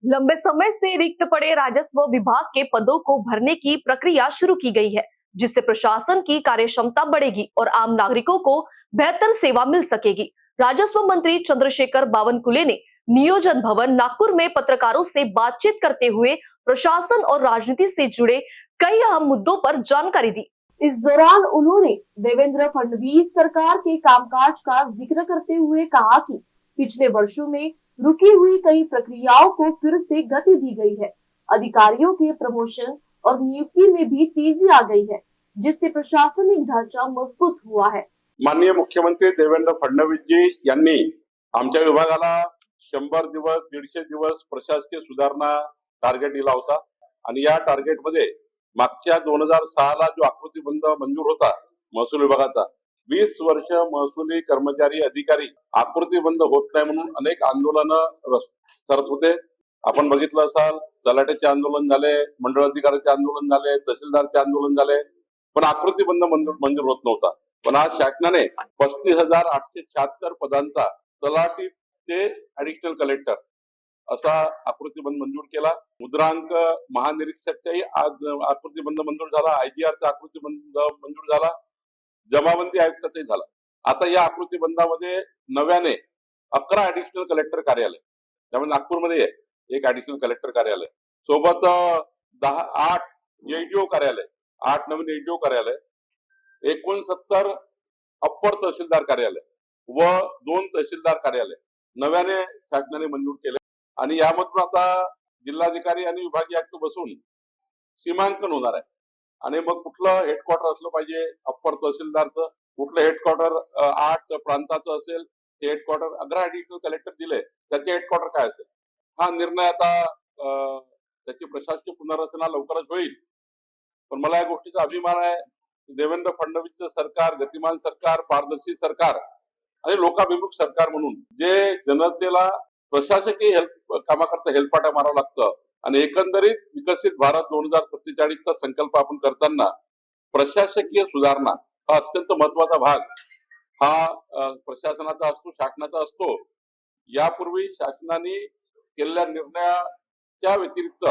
लंबे समय से रिक्त पड़े राजस्व विभाग के पदों को भरने की प्रक्रिया शुरू की गई है, जिससे प्रशासन की कार्यक्षमता बढ़ेगी और आम नागरिकों को बेहतर सेवा मिल सकेगी। राजस्व मंत्री चंद्रशेखर बावनकुले ने नियोजन भवन नागपुर में पत्रकारों से बातचीत करते हुए प्रशासन और राजनीति से जुड़े कई अहम मुद्दों पर जानकारी दी। इस दौरान उन्होंने देवेंद्र फडणवीस सरकार के कामकाज का जिक्र करते हुए कहा कि पिछले वर्षों में रुकी हुई कई प्रक्रियाओं को फिर से गति दी गई है। अधिकारियों के प्रमोशन और नियुक्ति में भी तेजी आ गई है, जिससे प्रशासनिक ढांचा मजबूत हुआ है। माननीय मुख्यमंत्री देवेंद्र फडणवीस जी यांनी आमच्या विभागाला 100 दिवस 150 दिवस प्रशासकीय सुधारणा टार्गेट दिला होता आणि या टार्गेट मध्ये मागच्या 2006 ला जो आकृतीबंध मंजूर होता महसूल विभागाचा 20 वर्ष महसुली कर्मचारी अधिकारी आकृतीबंद होत नाही म्हणून अनेक आंदोलन करत होते। आपण बघितलं असाल तलाट्याचे आंदोलन झाले, मंडळ अधिकाऱ्याचे आंदोलन झाले, तहसीलदारचे आंदोलन झाले, पण आकृतीबंद मंजूर होत नव्हता। पण आज शासनाने 35,876 पदांचा तलाठी ते ऍडिशनल कलेक्टर असा आकृतीबंद मंजूर केला। मुद्रांक महानिरीक्षकचाही आज आकृतीबंद मंजूर झाला, आयजीआरचा आकृतीबंद मंजूर झाला, जमाबंदी आयुक्ताचाही झाला। आता या आकृतीबंदामध्ये नव्याने 11 ऍडिशनल कलेक्टर कार्यालय, त्यामुळे नागपूरमध्ये एक ऍडिशनल कलेक्टर कार्यालय सोबत 8 एडीओ कार्यालय, 8 नवीन एडीओ कार्यालय, 69 अप्पर तहसीलदार कार्यालय व 2 तहसीलदार कार्यालय नव्याने शासनाने मंजूर केले आणि यामधून आता जिल्हाधिकारी आणि विभागीय आयुक्त बसून सीमांकन होणार आहे आणि मग कुठलं हेडक्वार्टर असलं पाहिजे अप्पर तहसीलदारचं, कुठलं हेडक्वार्टर 8 प्रांताचं असेल ते हेडक्वार्टर 11 ऍडिशनल कलेक्टर दिले त्याचे हेडक्वार्टर काय असेल हा निर्णय आता त्याची प्रशासकीय पुनर्रचना लवकरच होईल। पण मला या गोष्टीचा अभिमान आहे देवेंद्र फडणवीसचं सरकार गतिमान सरकार, पारदर्शी सरकार आणि लोकाभिमुख सरकार म्हणून जे जनतेला प्रशासकीय कामाकरता हेलपाटा मारावं लागतं आणि एकंदरीत विकसित भारत 2047 चा संकल्प आपण करताना प्रशासकीय सुधारणा हा अत्यंत महत्वाचा भाग हा प्रशासनाचा असतो, शासनाचा असतो। यापूर्वी शासनाने केलेल्या निर्णयाच्या व्यतिरिक्त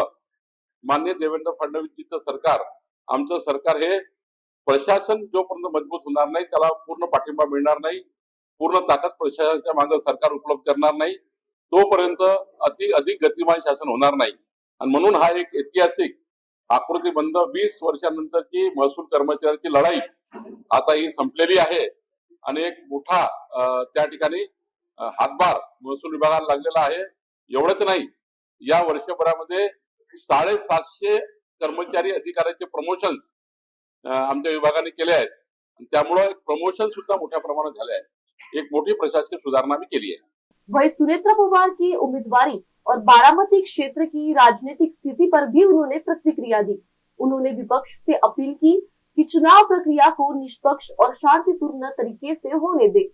माननीय देवेंद्र फडणवीसचं सरकार, आमचं सरकार हे प्रशासन जोपर्यंत मजबूत होणार नाही त्याला पूर्ण पाठिंबा मिळणार नाही, पूर्ण ताकद प्रशासनाच्या मागे सरकार उपलब्ध करणार नाही तोपर्यंत अधिक गतिमान शासन होणार नाही। आणि म्हणून हा एक ऐतिहासिक आकृतीबंद 20 वर्षांनंतरची महसूल कर्मचाऱ्यांची लढाई आता ही संपलेली आहे आणि एक मोठा त्या ठिकाणी हातभार महसूल विभागाला लागलेला आहे। एवढंच नाही, या वर्षभरामध्ये 750 कर्मचारी अधिकाऱ्याचे प्रमोशन्स आमच्या विभागाने केले आहेत आणि त्यामुळे प्रमोशन सुद्धा मोठ्या प्रमाणात झाले आहे। एक मोठी प्रशासकीय सुधारणा भी केली है। वही सुनेत्रा पवार की उम्मीदवारी और बारामती क्षेत्र की राजनीतिक स्थिति पर भी उन्होंने प्रतिक्रिया दी। उन्होंने विपक्ष से अपील की कि चुनाव प्रक्रिया को निष्पक्ष और शांतिपूर्ण तरीके से होने दे।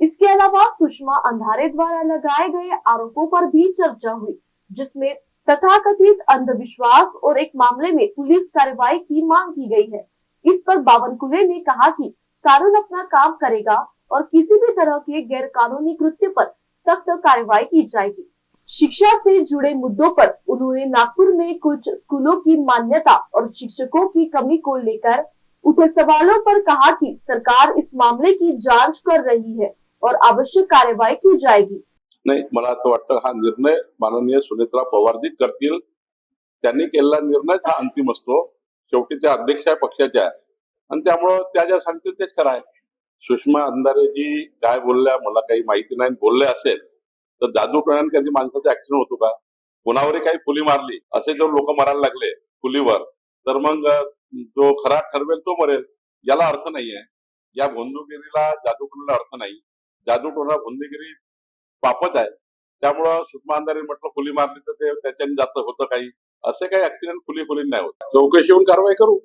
इसके अलावा सुषमा अंधारे द्वारा लगाए गए आरोपों पर भी चर्चा हुई, जिसमें तथाकथित अंधविश्वास और एक मामले में पुलिस कार्रवाई की मांग की गई है। इस पर बावनकुले ने कहा कि कानून अपना काम करेगा और किसी भी तरह के गैर कानूनी कृत्य पर सख्त कार्रवाई की जाएगी। शिक्षा से जुड़े मुद्दों पर उन्होंने नागपुर में कुछ स्कूलों की मान्यता और शिक्षकों की कमी को लेकर उठे सवालों पर कहा कि सरकार इस मामले की जांच कर रही है और आवश्यक कार्रवाई की जाएगी। नाही, मला असं वाटतं हा निर्णय माननीय सुनेत्रा पवारजी करतील। त्यांनी केलेला निर्णय हा अंतिम असतो, शेवटी त्या अध्यक्ष आहे पक्षाच्या आणि त्यामुळे त्या ज्या सांगतील तेच कराय। सुषमा अंधारेजी काय बोलल्या मला काही माहिती नाही, बोलले असेल तर जादू टोण्याने कधी माणसाचा ऍक्सिडेंट होतो का? कोणावरही काही फुली मारली असे जर लोक मरायला लागले फुलीवर तर मग जो खरा ठरवेल तो मरेल, याला अर्थ नाहीये। या भोंदूगिरीला जादूटोण्याला अर्थ नाही, जादूटोणा भोंदूगिरी पापच आहे। त्यामुळं सुषमा अंधारे म्हटलं फुली मारली तर ते त्याच्याने जात होतं काही, असे काही ऍक्सिडेंट फुली नाही होत। चौकशी होऊन कारवाई करू।